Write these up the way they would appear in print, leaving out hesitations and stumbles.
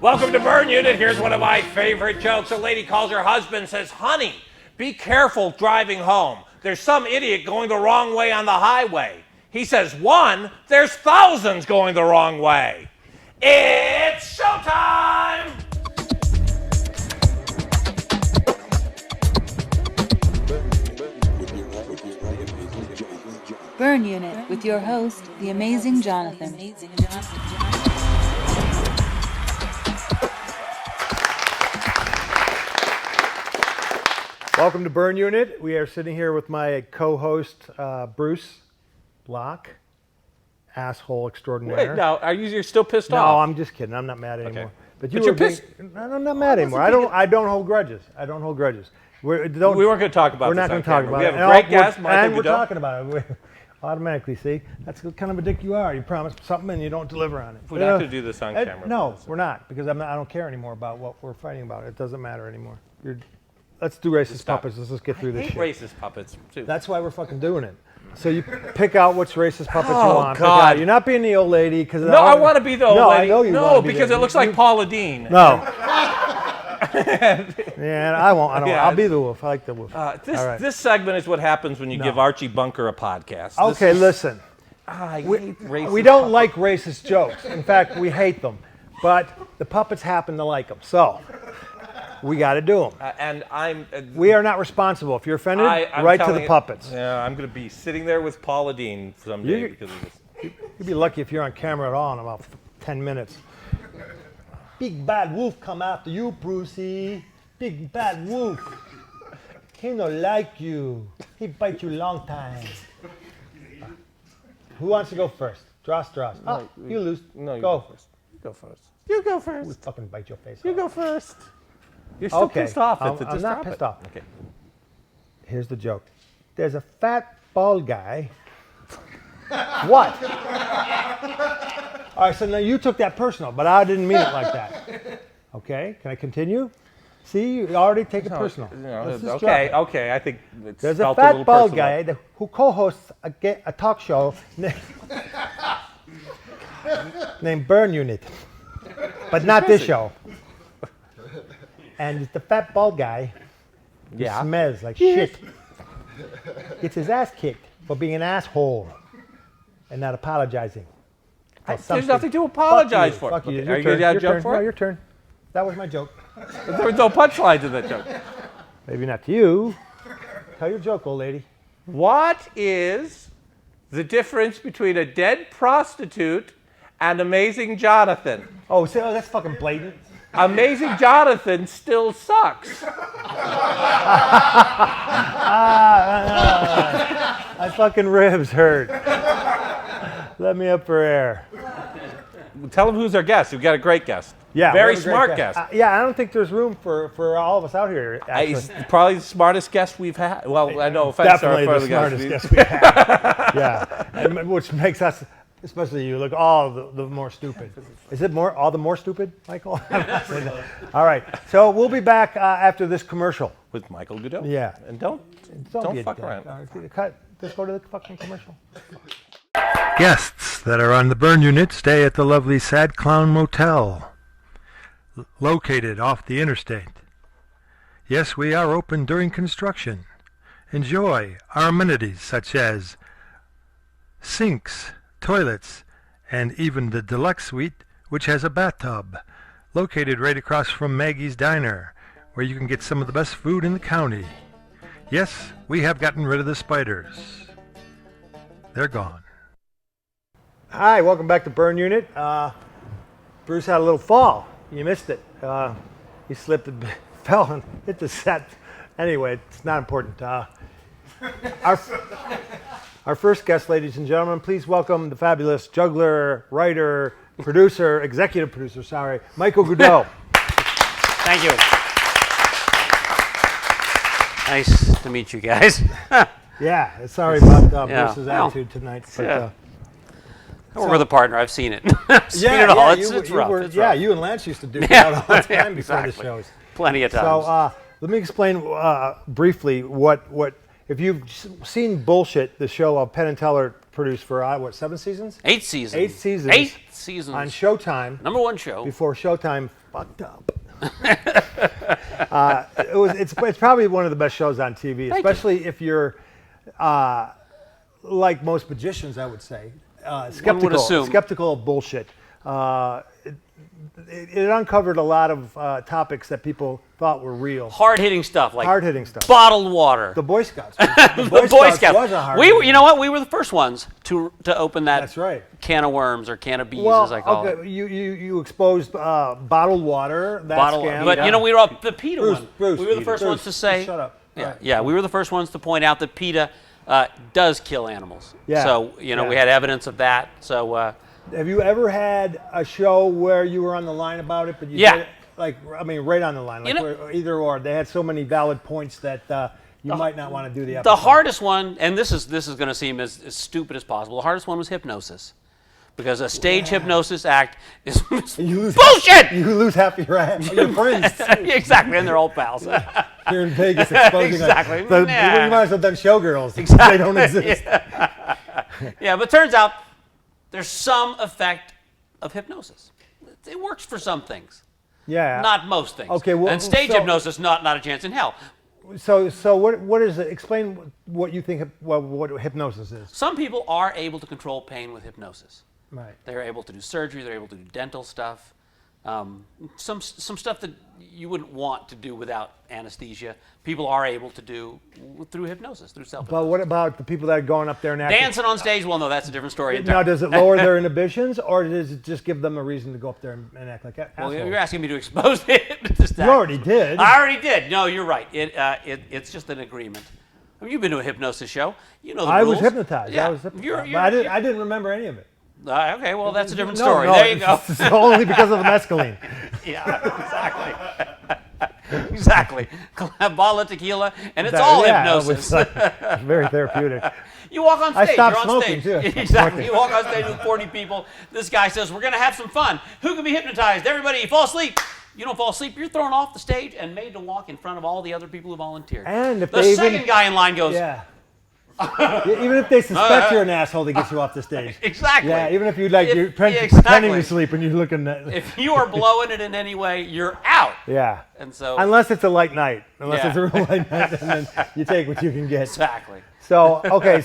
Welcome to Burn Unit. Here's one of my favorite jokes. A lady calls her husband and says, "Honey, be careful driving home. There's some idiot going the wrong way on the highway." He says, "One, there's thousands going the wrong way." It's showtime! Burn Unit with your host, the amazing Johnathan. Welcome to Burn Unit. We are sitting here with my co-host, Bruce Block, asshole extraordinaire. Wait, now, you're still pissed No, off? I'm just kidding. I'm not mad anymore. Okay. But you're pissed? I'm not mad anymore. I don't hold grudges. We weren't going to talk about We're this. not going to talk about it. We have a great guest, Michael And we're Goudeau. talking about it. Automatically, see? That's the kind of a dick you are. You promise something and you don't deliver on it. We're not going to do this on camera. No, we're not, because I don't care anymore about what we're fighting about. It doesn't matter anymore. Let's do racist puppets. Let's just get through this shit. I hate racist puppets, too. That's why we're fucking doing it. So you pick out which racist puppets you Oh, want. God. You're not being the old lady. No, I want to be the old lady. I know you No, want to be because the, it looks like Paula Dean. No. Yeah, I won't. I don't. Yeah, I'll be the wolf. I like the wolf. This segment is what happens when you give Archie Bunker a podcast. Okay, listen. I hate racist We don't like racist jokes. In fact, we hate them. But the puppets happen to like them. So we got to do them. We are not responsible. If you're offended, write to the puppets. Yeah, I'm going to be sitting there with Paula Dean someday because of this. You'd be lucky if you're on camera at all in about 10 minutes. Big bad wolf come after you, Brucey. Big bad wolf. He no like you. He bite you long time. Who wants to go first? Dross. Oh, you lose. No, you go. go first. Go first. You go first. We'll fucking bite your face You off. go first. You're still pissed off. I'm not pissed off. Okay. Here's the joke. There's a fat, bald guy. What? All right, so now you took that personal, but I didn't mean it like that. Okay, can I continue? See, you already take it personal. Let's just drop it. Okay. I think it's There's a felt fat, little bald personal. guy who co-hosts a talk show named Burn Unit, but not this show. And the fat, bald guy who smells like shit. Gets his ass kicked for being an asshole and not apologizing. There's nothing to apologize for. Fuck you. Okay, are you going to have a joke for No, it? your turn. That was my joke. There was no punchline to that joke. Maybe not to you. Tell your joke, old lady. What is the difference between a dead prostitute and Amazing Johnathan? Oh, that's fucking blatant. Amazing Johnathan still sucks. My fucking ribs hurt. Let me up for air. Tell him who's our guest. We've got a great guest. Yeah, Very we have a smart great guest. I don't think there's room for all of us out here. He's probably the smartest guest we've had. Well, I know offense to our Definitely the fellow smartest guests. guest we have. Yeah, and which makes us, especially you, look all the more stupid. Is it all the more stupid, Michael? All right, so we'll be back after this commercial. With Michael Goudeau. Yeah. And don't be a fuck dick. around. Just go to the fucking commercial. Guests that are on the Burn Unit stay at the lovely Sad Clown Motel, located off the interstate. Yes, we are open during construction. Enjoy our amenities such as sinks, toilets, and even the deluxe suite, which has a bathtub, located right across from Maggie's Diner, where you can get some of the best food in the county. Yes, we have gotten rid of the spiders. They're gone. Hi, welcome back to Burn Unit. Bruce had a little fall. You missed it. He slipped and fell and hit the set. Anyway, it's not important. Our first guest, ladies and gentlemen, please welcome the fabulous juggler, writer, executive producer, Michael Goudeau. Thank you. Nice to meet you guys. Yeah, sorry about Bruce's attitude tonight. But, Don't work with a partner. I've seen it. I've seen it all. It's rough. You and Lance used to do that all the time before the shows. Plenty of times. So let me explain briefly what if you've seen Bullshit, the show of Penn Tellers produced for, what, 7 seasons? 8 seasons. 8 seasons. 8 seasons. On Showtime. #1 show. Before Showtime fucked up. It's probably one of the best shows on TV, especially if you're like most magicians, I would say, skeptical of bullshit. It uncovered a lot of topics that people thought were real. Hard-hitting stuff like bottled water. The Boy Scouts. The Boy Scouts was a hard. You know what? We were the first ones to open that. That's right. Can of worms or can of bees, as I call it. You exposed bottled water. Scam. But you know, we were up the PETA one. Bruce, we were the first ones to say. Shut up. Yeah, we were the first ones to point out that PETA does kill animals. Yeah. So we had evidence of that. So. Have you ever had a show where you were on the line about it, but you did it, right on the line, either or? They had so many valid points that you might not want to do the episode. The hardest one, and this is going to seem as stupid as possible. The hardest one was hypnosis, because a stage hypnosis act is bullshit. You lose half your friends. Exactly, and they're all pals. You're in Vegas exposing exactly. You might as well have done showgirls. Exactly. They don't exist. Yeah, but turns out there's some effect of hypnosis. It works for some things. Yeah. Not most things. Okay. Well, and stage hypnosis, not a chance in hell. So what is it? Explain what you think. What hypnosis is. Some people are able to control pain with hypnosis. Right. They're able to do surgery. They're able to do dental stuff. Some stuff that you wouldn't want to do without anesthesia, people are able to do through hypnosis, through self-hypnosis. But what about the people that are going up there and acting? Dancing on stage? Well, no, that's a different story. Now, does it lower their inhibitions, or does it just give them a reason to go up there and act like assholes? Well, you're asking me to expose it. You already did. I already did. No, you're right. It's just an agreement. I mean, you've been to a hypnosis show. You know the rules. I was hypnotized. Yeah. I was hypnotized. But I didn't remember any of it. Okay, well, that's a different story. No, there you go. It's only because of the mescaline. Yeah, exactly. A bottle of tequila, and it's all hypnosis. It's very therapeutic. You walk on stage. I stopped you're on smoking, stage. too. Exactly. You walk on stage with 40 people. This guy says, we're going to have some fun. Who can be hypnotized? Everybody, fall asleep. You don't fall asleep. You're thrown off the stage and made to walk in front of all the other people who volunteered. And if the second guy in line goes, even if they suspect you're an asshole, they get you off the stage. Exactly. Yeah, even if you're pretending to sleep and you're looking at. If you are blowing it in any way, you're out. Yeah. And so. Unless it's a light night. Unless it's a real light night, and then you take what you can get. Exactly. So okay,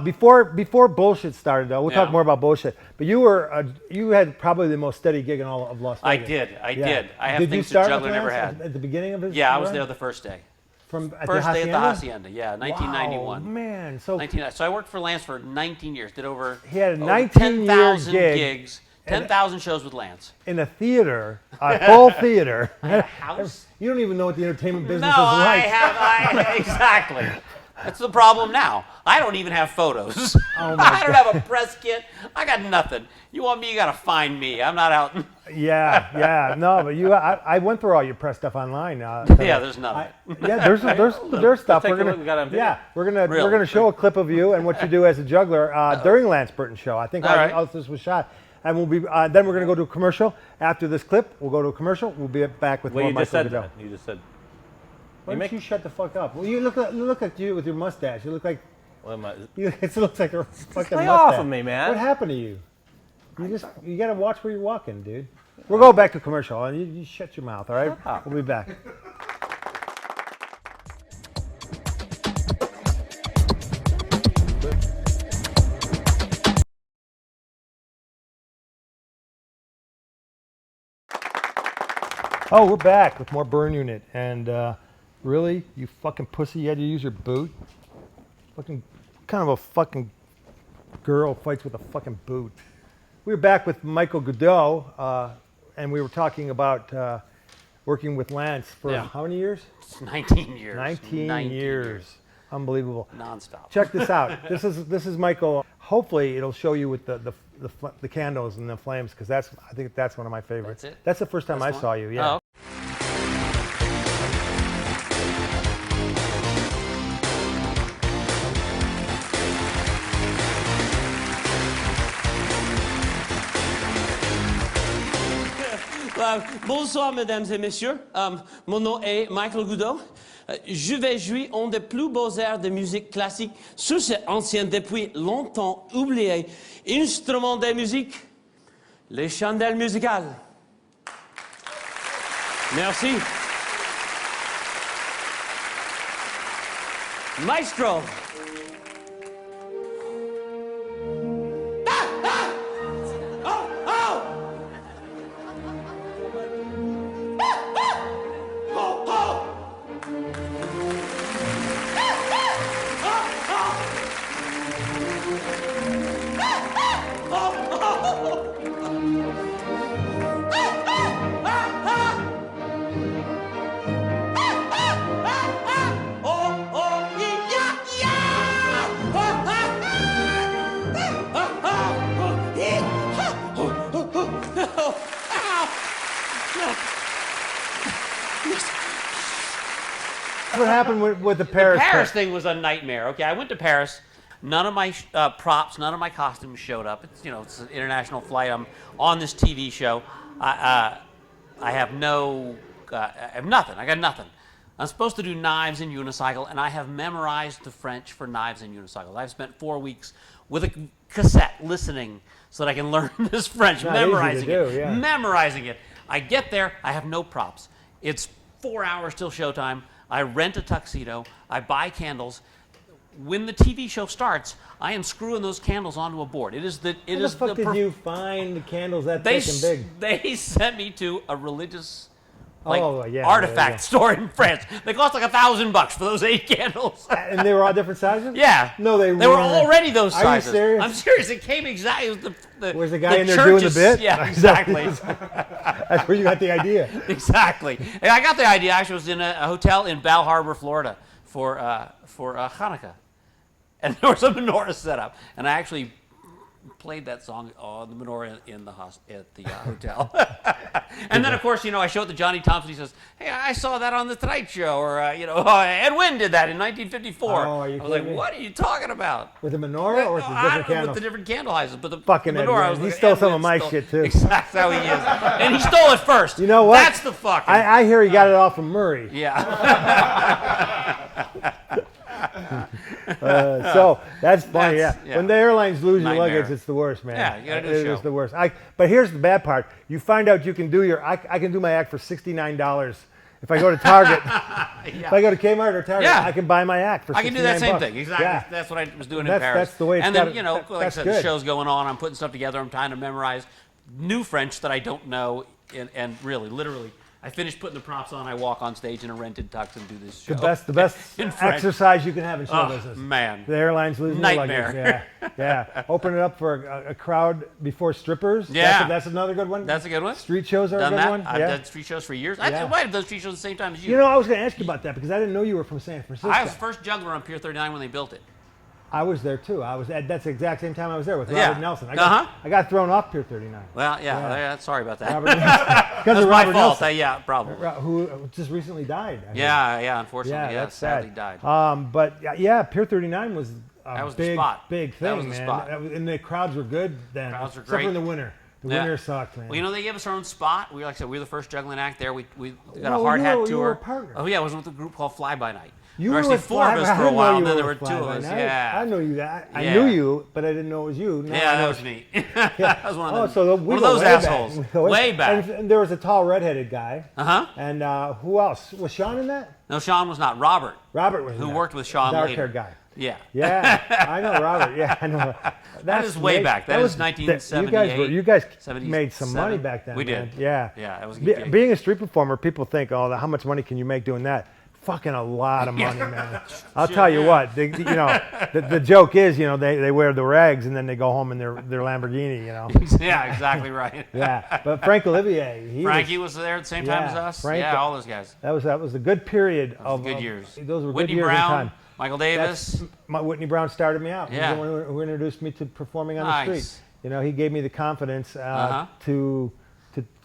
before bullshit started, though, we'll talk more about bullshit. But you had probably the most steady gig in all of Las Vegas. I did. I have things that Juggler never had. At the beginning of his. Yeah, I was there the first day. First day at the Hacienda, 1991. Wow, man. So I worked for Lance for 19 years. Did over he had a 19-year gigs, 10,000 shows with Lance. In a theater, a full theater. A house? You don't even know what the entertainment business is like. Exactly. That's the problem now. I don't even have photos. Oh my I don't have a press kit. I got nothing. You want me, you got to find me. I'm not out. Yeah. No, but I went through all your press stuff online. There's nothing. There's stuff. We're gonna show a clip of you and what you do as a juggler during Lance Burton's show. I think all this was shot. And we'll be then we're gonna go to a commercial. After this clip, we'll go to a commercial. We'll be back with more Michael Goudeau. You just said. Why don't you shut the fuck up? Well, you look at you with your mustache. You look like. It looks like a fucking Lay mustache. off of me, man. What happened to you? You gotta watch where you're walking, dude. We'll go back to commercial, and you shut your mouth, all right? We'll be back. Oh, we're back with more Burn Unit, and really, you fucking pussy, you had to use your boot? Fucking, kind of a fucking girl fights with a fucking boot. We were back with Michael Goudeau, and we were talking about working with Lance for how many years? 19 years. 19 years. Unbelievable. Non-stop. Check this out. This is Michael. Hopefully, it'll show you with the candles and the flames, because I think that's one of my favorites. That's it? That's the first time I saw you. Yeah. Oh. Bonsoir, mesdames et messieurs. Mon nom est Michael Goudeau. Je vais jouer un des plus beaux airs de musique classique sur ce ancien depuis longtemps oublié instrument de musique, les chandelles musicales. Merci. Maestro. What happened with the Paris? The Paris thing was a nightmare. Okay, I went to Paris. None of my props, none of my costumes showed up. It's, you know, it's an international flight. I'm on this TV show. I have nothing. I got nothing. I'm supposed to do knives and unicycle, and I have memorized the French for knives and unicycles. I've spent 4 weeks with a cassette listening so that I can learn this French, memorizing it. I get there, I have no props. It's 4 hours till showtime. I rent a tuxedo. I buy candles. When the TV show starts, I am screwing those candles onto a board. It is the. How the fuck did you find the candles that thick and big? They sent me to a religious yeah, artifact store in France. They cost like $1,000 for those 8 candles. And they were all different sizes? Yeah. No, they were already those sizes. Are you serious? I'm serious. It came exactly. It was was the guy in there doing the bit? Yeah, exactly. That's where you got the idea. Exactly. And I got the idea. Actually, I was in a hotel in Bal Harbor, Florida, for Hanukkah, and there was a menorah set up, and I actually played that song on the menorah at the hotel. And then, of course, you know, I show it to Johnny Thompson. He says, "Hey, I saw that on the Tonight Show," or Ed Wynn did that in 1954. Oh, are you I was like, kidding me? "What are you talking about?" With the menorah or with the different candles? With the different candle houses, but the fucking menorah. Ed Wynn. He stole some of my shit too. Exactly how he is, and he stole it first. You know what? That's the fucking. I hear he got it all from Murray. Yeah. So that's funny. Yeah. When the airlines lose your Nightmare. luggage, it's the worst, man. Yeah, you gotta do a It show. is the worst. But here's the bad part: you find out you can do I can do my act for $69. If I go to Target, if I go to Kmart or Target, Yeah. I can buy my act for $69. I can do that same thing. Exactly. Yeah. That's what I was doing in That's- Paris. that's the way it's And then, gotta- you know, like I that's said, the good. show's going on. I'm putting stuff together. I'm trying to memorize new French that I don't know. And really, literally, I finish putting the props on. I walk on stage in a rented tux and do this show. The best in French. exercise you can have in show Oh, business. man. The airlines losing Nightmare. their luggage. Yeah. Open it up for a crowd before strippers. Yeah. That's another good one. That's a good one. Street shows are Done a good that. one. I've Yeah. done street shows for years. Yeah. I might have done street shows at the same time as you. You know, I was going to ask you about that because I didn't know you were from San Francisco. I was the first juggler on Pier 39 when they built it. I was there too. That's the exact same time I was there with Yeah. Robert Nelson. Uh-huh. I got thrown off Pier 39. Well, yeah. Yeah. Sorry about that. Robert Nelson. Because That's of my Robert fault. Nelson. Yeah, probably. Who just recently died. I heard. Yeah, unfortunately. Yeah, that's sadly sad. died. But yeah, Pier 39 was a That was the big, spot. big thing, That was the man. spot. And the crowds were good then. Crowds were Except for great. in the winter. The Yeah. winter sucked, man. Well, you know, they gave us our own spot. Like I said, we were the first juggling act there. We got No, a hard hat tour. you were a partner. Oh yeah, I was with a group called Fly By Night. You there were were actually with 4 of Fly us By- for I a didn't know while, you and then were there were with 2 Fly of By us. Night. Yeah. I know you that. I Yeah. knew you, but I didn't know it was you. Now I Yeah, know that was me. That was one of them. so we one of go those way assholes. Back. We go Way back. And there was a tall redheaded guy. Uh-huh. And who else? Was Sean in that? No, Sean was not. Robert. Robert was in Who that. worked with Sean later. Dark-haired guy. Yeah. Yeah, I know Robert. Yeah, I know. That is way back. That was 1978. You guys 77. made some money back then. We man. did. Yeah. Yeah, that was a good gig. Being a street performer, people think, oh, how much money can you make doing that? Fucking a lot of money, man. I'll tell you what. The joke is, they wear the rags and then they go home in their Lamborghini. Yeah, exactly right. Yeah, but Frank Olivier, Frankie was there at the same time as us. Frank- Yeah, all those guys. That was a good period of Good years. Those were Whitney good years Brown, in time. Michael Davis. Whitney Brown started me out. Yeah. He's the one who introduced me to performing on the Nice. street. He gave me the confidence Uh-huh. to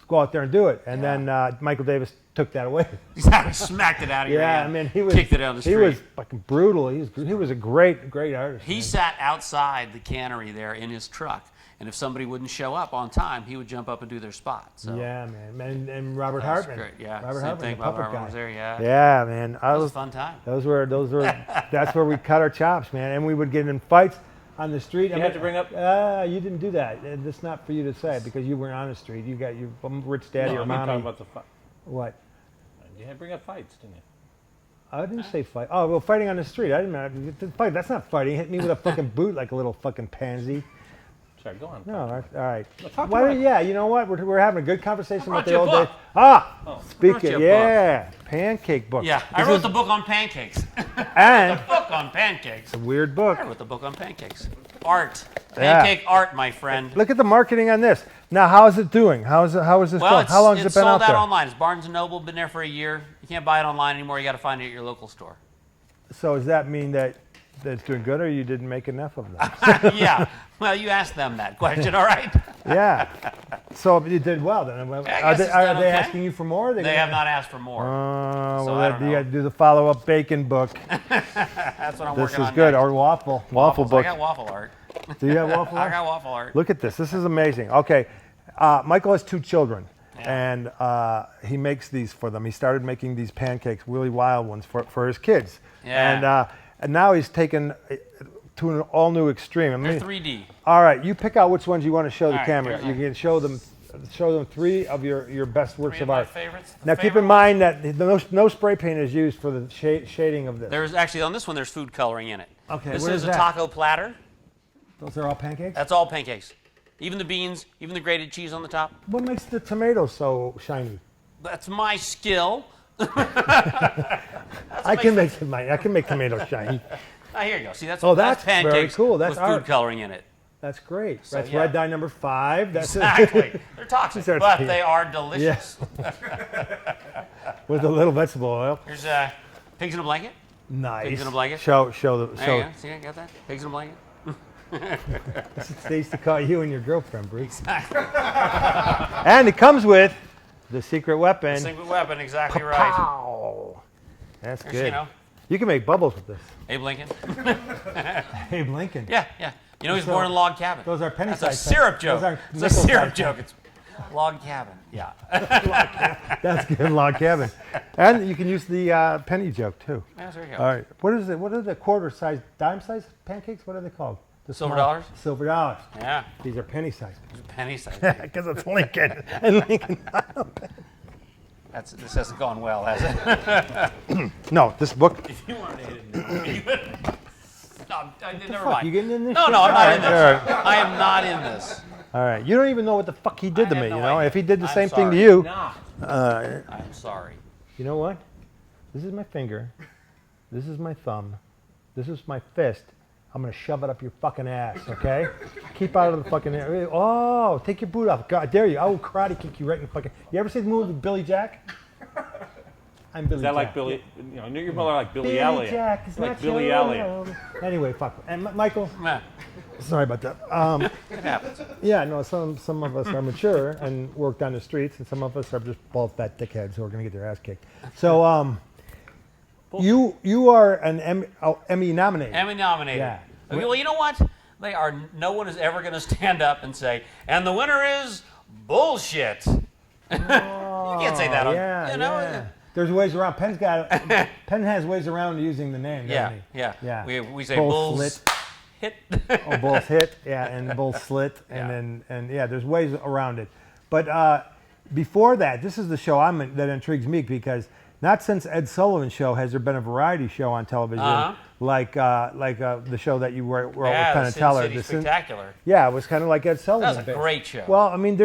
go out there and do it. And then Michael Davis took that away. Exactly. Smacked it out of your Yeah, hand. I mean, he was kicked it down the street. He was fucking brutal. He was a great artist. He man. sat outside the cannery there in his truck, And if somebody wouldn't show up on time, he would jump up and do their spot. So Yeah, man. And Robert that was Hartman. great. Yeah, Robert same Hartman, thing. the Robert puppet Hartman guy. was there. Yeah, Yeah, man. that was a fun time. Those were. That's where we cut our chops, man. And we would get in fights on the street. You had to bring up. You didn't do that. That's not for you to say because you weren't on the street. You got your rich daddy No, or I'm mommy. talking about the fight. What? You had to bring up fights, didn't you? I didn't say fight. Oh, well, fighting on the street. I didn't fight. That's not fighting. Hit me with a fucking boot like a little fucking pansy. Sorry, go on. No, all right. talk Why about don't- yeah, you know what? We're having a good conversation about brought the you a old book. days. brought Speaking. you a book. Yeah, pancake book. Yeah, I This wrote is the book on pancakes. and The book on pancakes. a weird book. I wrote the book on pancakes. Art. Yeah. Pancake art, my friend. Look at the marketing on this. Now, how is it doing? How is this Well, going? How long has it it's been out sold out there? online. It's Barnes & Noble, been there for a year. You can't buy it online anymore. You got to find it at your local store. So does that mean that it's doing good, or you didn't make enough of them? Yeah. Well, you asked them that question, all right? Yeah. So you did well then. Are guess they, it's are done they okay. asking you for more? They have not asked for more. Oh, So well, I don't you know. got to do the follow-up bacon book. That's what I'm This working is on good. next. Or waffle Waffles. book. I got waffle art. Do you have waffle? I got waffle art. Look at this. This is amazing. Okay, Michael has 2 children, and he makes these for them. He started making these pancakes, really wild ones, for his kids. Yeah. And now he's taken to an all-new extreme. I mean, They're 3D. all right, you pick out which ones you want to show the All right, camera. here's You one. can show them 3 of your best works Three of of my art. favorites. The Now keep favorite in mind that no spray paint is used for the shading of this. There's actually, on this one, there's food coloring in it. Okay, This what is is a that? taco platter. Those are all pancakes? That's all pancakes. Even the beans, even the grated cheese on the top. What makes the tomatoes so shiny? That's my skill. I can make tomatoes shiny. Ah, here you go. See, that's That's pancakes very cool. That's with art. food coloring in it. That's great. So, That's yeah. red dye number 5. That's Exactly. They're toxic, These are- but they are delicious. with a little vegetable oil. Here's pigs in a blanket. Nice. Pigs in a blanket? Show There you the go. See, I got that? Pigs in a blanket. they used to call you and your girlfriend, Bruce. And it comes with the secret weapon. Single weapon, exactly right. Pow. That's Here's, good. you know, You can make bubbles with this. Abe Lincoln. Abe Lincoln. Yeah, yeah. You know, he's born in a log cabin. Those are penny That's a size syrup pen- joke. those are It's a nickel syrup size joke. It's log cabin. Yeah. That's good, log cabin. And you can use the penny joke too. Yeah, there you go. All right. What is it? What are the quarter size, dime size pancakes? What are they called? The Silver small- dollars? Silver dollars. Yeah. These are penny size. Penny size. Because it's Lincoln. And Lincoln. This hasn't gone well, has it? No, this book. If you wanted to hit it, you could. No, never Fuck, mind. you getting in this? No, shit? no, I'm not in All this. right. I am not in this. All right. You don't even know what the fuck he did to I have me, no you know? idea. If he did the I'm same thing to sorry. you. Not. I'm sorry. You know what? This is my finger. This is my thumb. This is my fist. I'm going to shove it up your fucking ass, okay? Keep out of the fucking air. Oh, take your boot off. God, I dare you. I will karate kick you right in the fucking... You ever see the movie Billy Jack? I'm Billy Is that Jack. like Billy? You know, you're more like Billy Billy Elliot. Jack is Like not Billy your Elliot. own. Anyway, fuck. And Michael, Nah, sorry about that. it happens. Yeah, no, some of us are mature and worked on the streets, and some of us are just bald, fat dickheads who are going to get their ass kicked. So, you are an Emmy nominated. Emmy nominated. Yeah. Well, you know what? They are. No one is ever going to stand up and say, "And the winner is bullshit." You can't say that. Yeah, You know. yeah. There's ways around. Penn has ways around using the name, doesn't Yeah, he? yeah. Yeah. We say Bull bulls slit. hit. Oh, bulls hit, yeah, and bulls slit, and there's ways around it. But before that, this is the show that intrigues me because not since Ed Sullivan's show has there been a variety show on television like the show that you wrote with Penn the Tellers. Sin City Spectacular. Yeah, it was kind of like Ed Sullivan. That was a great show. Well, I mean,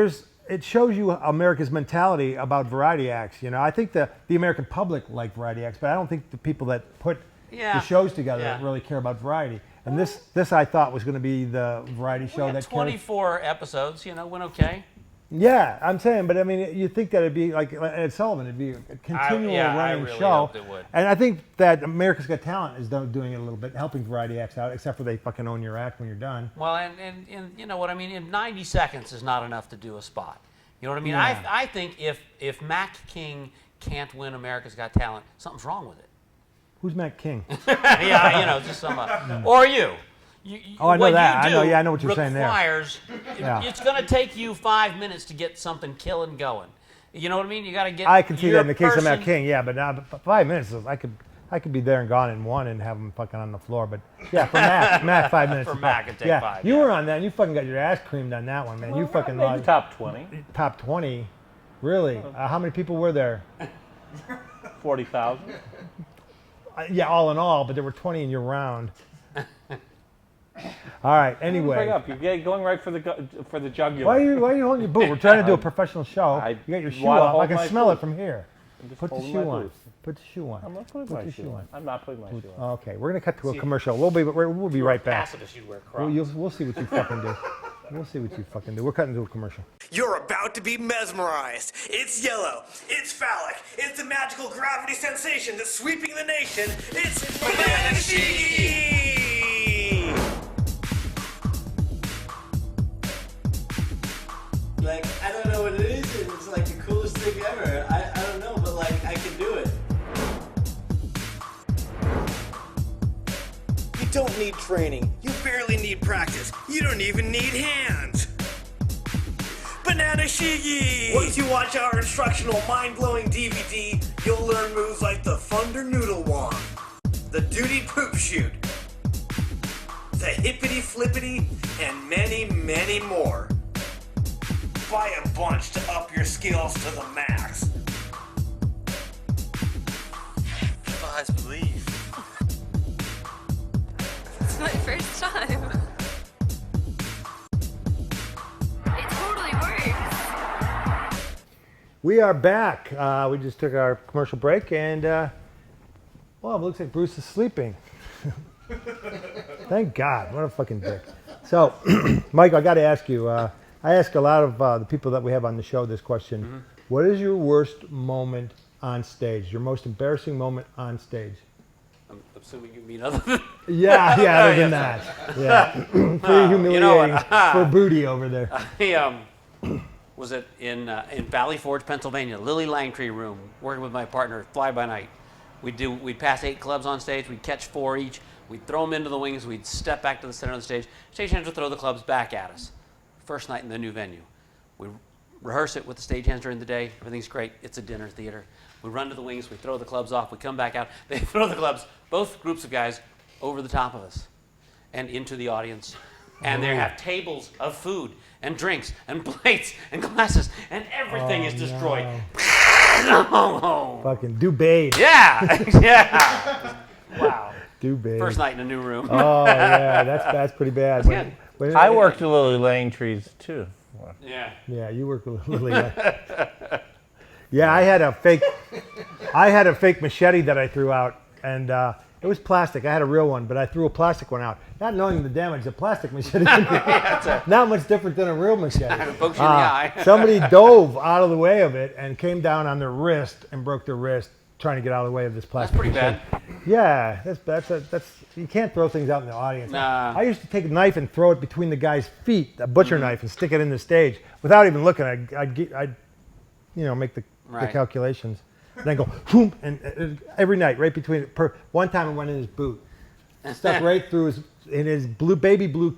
it shows you America's mentality about variety acts. You know, I think the American public like variety acts, but I don't think the people that put the shows together really care about variety. And this I thought was going to be the variety show that 24 episodes. Went okay. Yeah, I'm saying, but I mean, you think that it'd be like Ed Sullivan, it'd be a continual running really show. hoped it would. And I think that America's Got Talent is doing it a little bit, helping variety acts out, except for they fucking own your act when you're done. Well, and you know what I mean. In 90 seconds is not enough to do a spot. You know what I mean? Yeah. I think if Mac King can't win America's Got Talent, something's wrong with it. Who's Matt King? Yeah, just some. Or you. Oh, I know what that. You I do know. Yeah, I know what you're saying there. Requires. Yeah. It's going to take you 5 minutes to get something killing going. You know what I mean? You got to get. I can see that in the case of Matt person- King. Yeah, but 5 minutes, I could be there and gone in one and have him fucking on the floor. But yeah, for Matt 5 minutes. For is Matt, fine. it'd take yeah, 5, you yeah. were on that, and you fucking got your ass creamed on that one, man. You fucking Maybe top 20, top 20. Really? How many people were there? 40,000. Yeah, all in all, but there were 20 in your round. All right. Bring Anyway, up. You're going right for the jugular. why are you holding your boot? We're trying to do a professional show. I You got your shoe wanna off. I hold can my smell boot. it from here. I'm just Put the holding shoe my on. boot. Put the shoe on. I'm not putting Put my the shoe shoe on. on. I'm not putting my shoe on. Okay, we're gonna cut to a commercial. We'll be right back. Pacifist, you'd wear Crocs. We'll see what you fucking do. We'll see what you fucking do. We're cutting to a commercial. You're about to be mesmerized. It's yellow. It's phallic. It's the magical gravity sensation that's sweeping the nation. It's Banana Shiggy! Like, I don't know what it is, and it's like the coolest thing ever. I don't know, but like, I can do it. You don't need training. You barely need practice. You don't even need hands. Banana Shiggy! Once you watch our instructional mind-blowing DVD, you'll learn moves like the Thunder Noodle Wand, the Duty Poop Shoot, the Hippity Flippity, and many, many more. Buy a bunch to up your skills to the max. Fuzz, believe. It's my first time. It totally works. We are back. We just took our commercial break, and well, it looks like Bruce is sleeping. Thank God. What a fucking dick. So, Mike, I got to ask you. I ask a lot of the people that we have on the show this question. Mm-hmm. What is your worst moment on stage? Your most embarrassing moment on stage? I'm assuming you mean other than. Yeah, other than that. Yeah. Pretty humiliating You know what? for Booty over there. I was in Valley Forge, Pennsylvania, Lily Langtree room, working with my partner, Fly By Night. We'd pass 8 clubs on stage. We'd catch 4 each. We'd throw them into the wings. We'd step back to the center of the stage. Stagehands would throw the clubs back at us. First night in the new venue. We rehearse it with the stagehands during the day. Everything's great. It's a dinner theater. We run to the wings. We throw the clubs off. We come back out. They throw the clubs, both groups of guys, over the top of us and into the audience. And they have tables of food and drinks and plates and glasses, and everything is destroyed. No. Fucking Dubade. Yeah. Yeah. Wow. Dubade. First night in a new room. Oh, yeah, that's pretty bad. good. I worked at Lily Langtree's too. Yeah. Yeah, you work with Lily. Yeah, I had a fake machete that I threw out, and it was plastic. I had a real one, but I threw a plastic one out, not knowing the damage a plastic machete can do. Not much different than a real machete. Pokes you in the eye. Somebody dove out of the way of it and came down on their wrist and broke their wrist trying to get out of the way of this plastic. That's pretty machete. bad. Yeah, that's you can't throw things out in the audience. Nah. I used to take a knife and throw it between the guy's feet, a butcher knife, and stick it in the stage without even looking. I'd make the calculations, then go whoom, and every night right between. One time it went in his boot, stuck right through his baby blue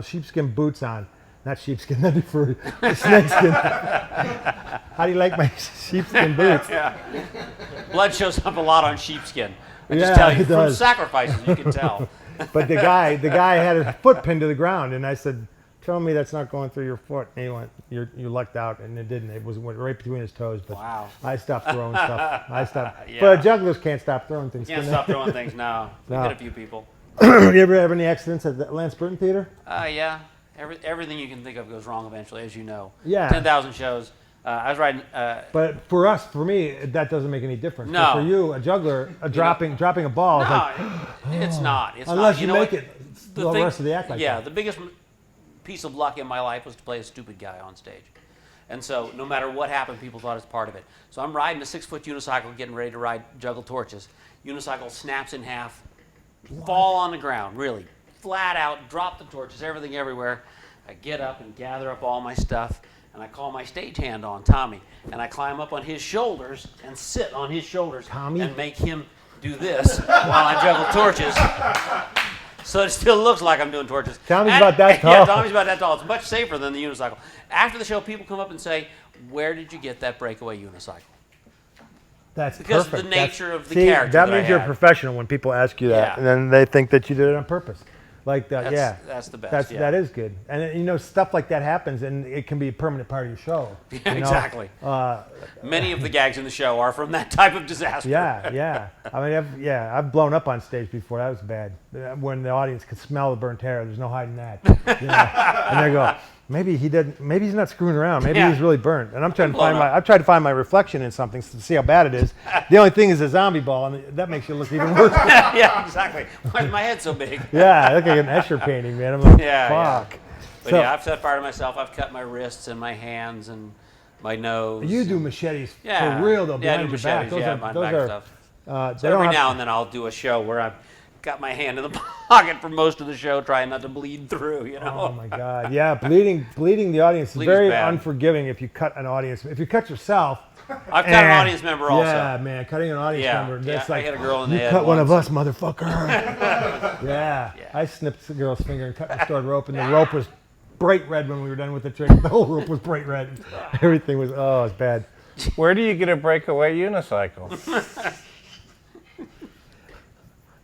sheepskin boots on. Not sheepskin, that'd be for snakeskin. How do you like my sheepskin boots? Yeah. Blood shows up a lot on sheepskin. I just Yeah, tell you, it from does. sacrifices, you can tell. But the guy had his foot pinned to the ground, and I said, "Tell me that's not going through your foot." And he went, "You lucked out," and it didn't. It went right between his toes. But Wow. I stopped throwing stuff. I stopped. Yeah. But jugglers can't stop throwing things. Can't can stop they? throwing things now. We No. hit a few people. You ever have any accidents at the Lance Burton Theater? Yeah. Everything you can think of goes wrong eventually, as you know. Yeah. 10,000 shows. I was riding. But for me, that doesn't make any difference. No. But for you, a juggler, dropping a ball is No, like, it's not. It's unless not. you know make what? it, the rest of the act like yeah, that. the biggest piece of luck in my life was to play a stupid guy on stage. And so no matter what happened, people thought it's part of it. So I'm riding a 6-foot unicycle, getting ready to ride juggle torches. Unicycle snaps in half, fall on the ground, really, flat out, drop the torches, everything everywhere. I get up and gather up all my stuff, and I call my stagehand on, Tommy, and I climb up on his shoulders and sit on his shoulders Tommy? and make him do this while I juggle torches. so it still looks like I'm doing torches. Tommy's about that tall. Yeah, Tommy's about that tall. It's much safer than the unicycle. After the show, people come up and say, "Where did you get that breakaway unicycle?" That's Because perfect. of the nature of the See, character that that I means you're had. professional when people ask you that, Yeah. and then they think that you did it on purpose. Like that, yeah. That's the best. Yeah. That is good, and stuff like that happens, and it can be a permanent part of your show. Yeah, exactly. Many of the gags in the show are from that type of disaster. Yeah. I mean, I've blown up on stage before. That was bad. When the audience could smell the burnt hair, there's no hiding that. And they go, maybe he didn't. Maybe he's not screwing around. Maybe he's really burnt. And I'm trying to I've tried to find my reflection in something to see how bad it is. The only thing is a zombie ball, and that makes you look even worse. Yeah, exactly. Why's my head so big? Yeah, I look like an Escher painting, man. I'm like, Yeah, fuck. But So- I've set fire to myself. I've cut my wrists and my hands and my nose. You do machetes Yeah. for real though, Yeah, I behind do your back. machetes, yeah, behind back stuff. They So don't every have- now and then I'll do a show where I've got my hand in the pocket for most of the show, trying not to bleed through. You know. Oh my God! Yeah, bleeding the audience is Bleeding's very bad. unforgiving if you cut an audience. If you cut yourself, I've cut an audience member also. Yeah, man, cutting an audience member. That's I like hit a girl in the you head cut one of once. us, motherfucker. yeah. I snipped the girl's finger and cut the stored rope, and the rope was bright red when we were done with the trick. The whole rope was bright red. Everything was it's bad. Where do you get a breakaway unicycle?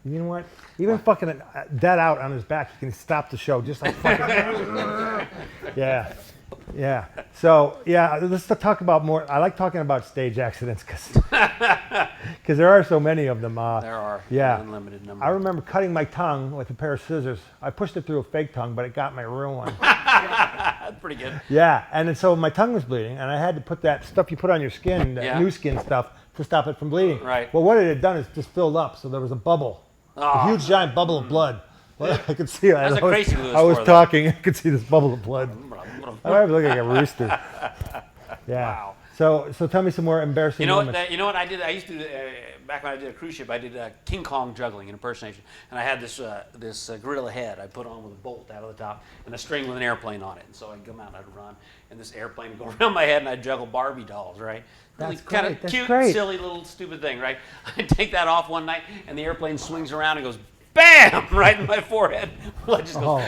You know what? Even fucking that out on his back, you can stop the show just like fucking. Yeah. So let's talk about more. I like talking about stage accidents because there are so many of them. There are. Yeah. An unlimited number. I remember cutting my tongue with a pair of scissors. I pushed it through a fake tongue, but it got my real one. That's pretty good. Yeah, and then, so my tongue was bleeding, and I had to put that stuff you put on your skin, that new skin stuff, to stop it from bleeding. Right. Well, what it had done is just filled up, so there was a bubble, a huge giant bubble of blood. Well, I could see it. That's a crazy Lewis I was for, talking, I could see this bubble of blood. I look like a rooster. Yeah. Wow. So tell me some more embarrassing moments. You know what I did? I used to back when I did a cruise ship. I did King Kong juggling, an impersonation, and I had this gorilla head I put on with a bolt out of the top and a string with an airplane on it. And so I'd come out and I'd run, and this airplane would go around my head, and I'd juggle Barbie dolls, right? Really That's kind great. of That's cute, great. silly little stupid thing, right? I take that off one night, and the airplane swings around and goes bam right in my forehead. Blood just goes.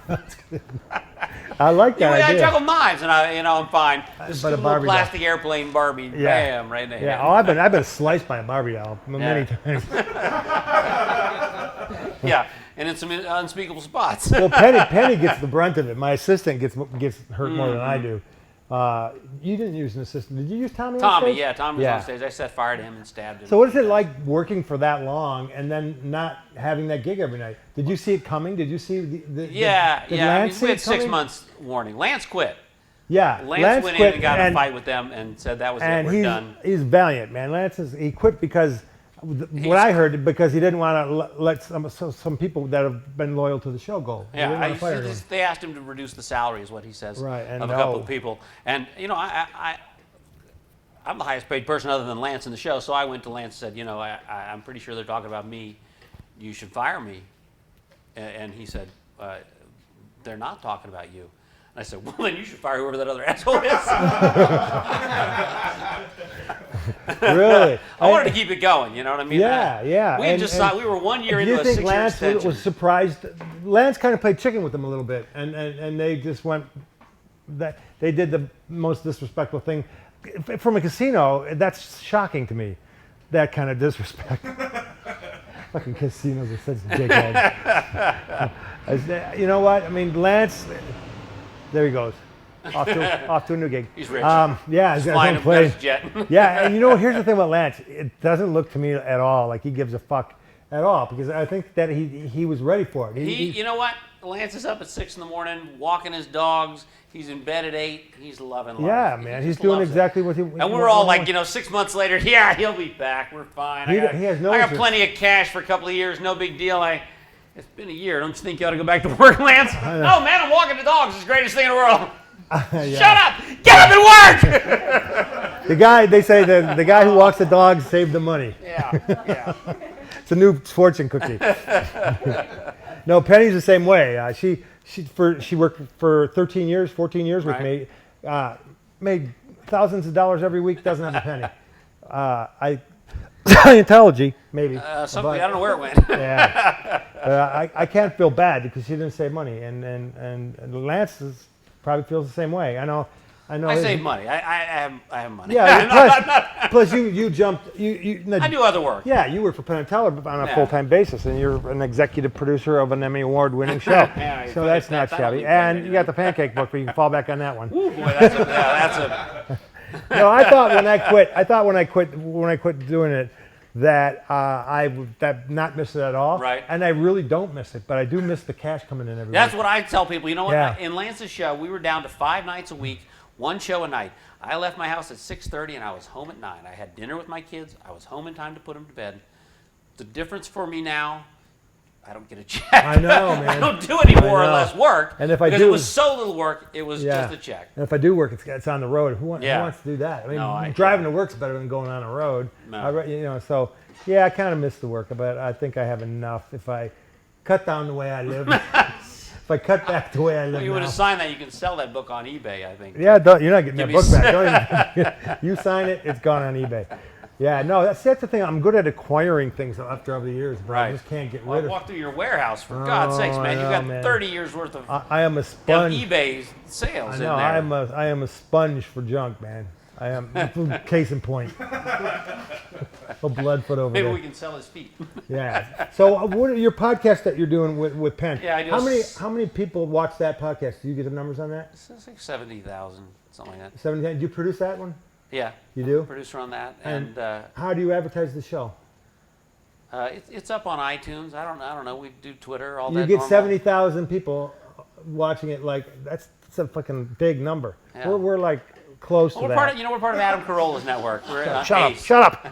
That's good. I like that I idea. juggle knives, and I'm fine. This But a little Barbie doll. plastic airplane Barbie, bam, right in the head. Yeah. Oh, I've been sliced by a Barbie doll many times. Yeah, and in some unspeakable spots. Well, Penny gets the brunt of it. My assistant gets hurt more than I do. You didn't use an assistant. Did you use Tommy? on stage? Tommy was on stage. I set fire to him and stabbed him. So what is it like working for that long and then not having that gig every night? Did you see it coming? Did you see the did I mean, Lance we see had it 6 coming? months warning. Lance quit. Yeah, Lance went in quit and got in a fight with them and said that was it. and We're done. he's valiant, man. He quit because what I heard, because he didn't want to let some people that have been loyal to the show go. He didn't want to fire them. They asked him to reduce the salary, is what he says, Right, and of a couple of people. And I'm the highest paid person other than Lance in the show, so I went to Lance and said, I'm pretty sure they're talking about me. You should fire me. And he said, they're not talking about you. And I said, well, then you should fire whoever that other asshole is. Really? I wanted to keep it going, you know what I mean? Yeah. We were 1 year into a 6-year Do you think Lance extension. was surprised? Lance kind of played chicken with them a little bit, and they just went. They did the most disrespectful thing. From a casino, that's shocking to me, that kind of disrespect. Fucking casinos are such dickheads. You know what? I mean, Lance, there he goes. Off to a new gig. He's rich. Yeah, he's flying got his own his jet. Yeah, and you know, here's the thing about Lance. It doesn't look to me at all like he gives a fuck at all, because I think that he was ready for it. You know what? Lance is up at 6 in the morning, walking his dogs. He's in bed at 8. He's loving life. Yeah, man, he's doing exactly what he. And we're all like, 6 months later, yeah, he'll be back. We're fine. He has no I got interest. plenty of cash for a couple of years. No big deal. It's been a year. Don't you think you ought to go back to work, Lance? No, man, I'm walking the dogs. It's the greatest thing in the world. Shut up! Get up and work! They say the guy who walks the dogs saved the money. Yeah. It's a new fortune cookie. No, Penny's the same way. She worked for 13 years, 14 years with me. Made thousands of dollars every week. Doesn't have a penny. Scientology, maybe. I don't know where it went. Yeah. I can't feel bad because she didn't save money, and Lance probably feels the same way. I know. I save money. I have money. Yeah. Plus you jumped. I do other work. Yeah, you work for Penn Tellers on a Yeah. full-time basis, and you're an executive producer of an Emmy Award-winning show. Yeah, So that's not that'll shabby. be And fun. you got the pancake book, but you can fall back on that one. Ooh, boy, that's a. No, I thought when I quit doing it that I would not miss it at all. Right. And I really don't miss it, but I do miss the cash coming in every That's week. what I tell people. You know what? Yeah. In Lance's show, we were down to 5 nights a week, 1 show a night. I left my house at 6:30 and I was home at 9. I had dinner with my kids. I was home in time to put them to bed. The difference for me now, I don't get a check. I know, man. I don't do any more or know. less work. And if I because do- it was so little work, it was just a check. And if I do work, it's on the road. Who wants Yeah. to do that? I mean, No, driving to work's better than going on the road. No. So yeah, I kind of miss the work, but I think I have enough if I cut down the way I live. If I cut back the way I live Well, you now. would have signed that. You can sell that book on eBay, I think. Yeah, you're not getting that Give me book back. Don't even, you sign it, it's gone on eBay. Yeah, no, that's the thing. I'm good at acquiring things after all the years, but I Right. just can't get Well, rid of walk through your warehouse, for God's sakes, man. I You've know, got man. 30 years worth of I am a sponge. eBay sales I in know. there. I am a sponge for junk, man. I am. Case in point. A bloodfoot over Maybe there. we can sell his feet. Yeah. So, what are your podcast that you're doing with Penn? Yeah, I do. How many people watch that podcast? Do you get the numbers on that? It's like 70,000, something like that. 70. Do you produce that one? Yeah. You do? Producer on that, And and how do you advertise the show? it's up on iTunes. I don't know. We do Twitter, all You that. get normal. 70,000 people watching it. Like that's a fucking big number. Yeah. We're like close Well, to we're that. part of, we're part of Adam Carolla's network. We're Shut up!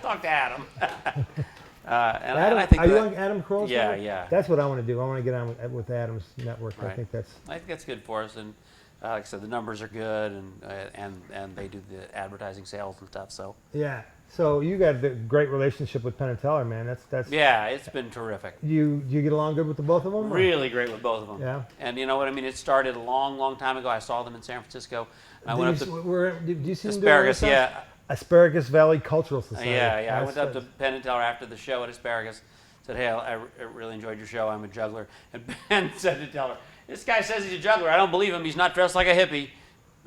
Talk to Adam. And Adam, I think are you that- on Adam Carolla's Yeah, network? yeah. That's what I want to do. I want to get on with Adam's network. I Right. think that's. I think that's good for us, and like I said, the numbers are good, and they do the advertising sales and stuff. So Yeah. So you got a great relationship with Penn Tellers, man. That's. yeah, it's been terrific. You get along good with the both of them? or- Really great with both of them. Yeah. And you know what I mean? It started a long, long time ago. I saw them in San Francisco. And I Did went you, up to did you see them Asparagus. doing other Yeah. stuff? Asparagus Valley Cultural Society. Yeah. I went up to That's- Penn Teller after the show at Asparagus. Said, hey, I really enjoyed your show. I'm a juggler. And Ben said to Teller, this guy says he's a juggler. I don't believe him. He's not dressed like a hippie.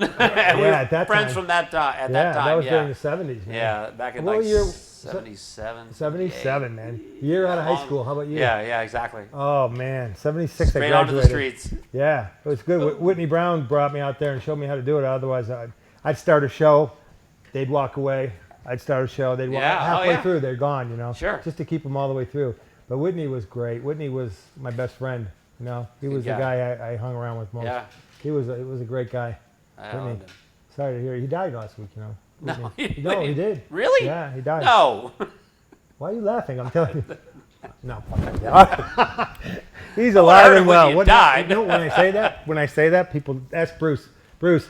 And we were at that friends time. from that time. At Yeah, that time, that was yeah. during the 70s. Man. Yeah, back in What like year- 77. 77, man. Year out of high school. How about you? Yeah, exactly. Oh man, 76. I Straight onto the graduated. streets. Yeah, it was good. Whitney Brown brought me out there and showed me how to do it. Otherwise, I'd start a show, they'd walk away. I'd start a show, they'd walk Yeah, oh, halfway yeah. through. They're gone, you know. Sure. Just to keep them all the way through. But Whitney was great. Whitney was my best friend. You know, he was the guy. guy I hung around with most. Yeah. He was a great guy. I Whitney. loved him. Sorry to hear he died last week. You know. No, Whitney. No, he did. Really? Yeah, he died. No. Why are you laughing? I'm telling you. No. He's alive heard and it when well. you died. You know, when I say that, people ask Bruce. Bruce.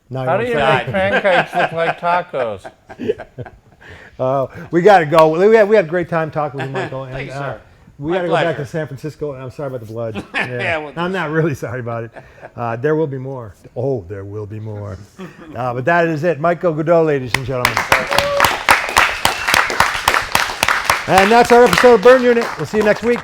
No, How do you won't say make pancakes look like tacos? it. We got to go. We had a great time talking with you, Michael. And, Thank you, sir. we My got to go back pleasure. to San Francisco. And I'm sorry about the blood. Yeah, well, I'm not really sorry about it. There will be more. Oh, there will be more. But that is it. Michael Goudeau, ladies and gentlemen. And that's our episode of Burn Unit. We'll see you next week.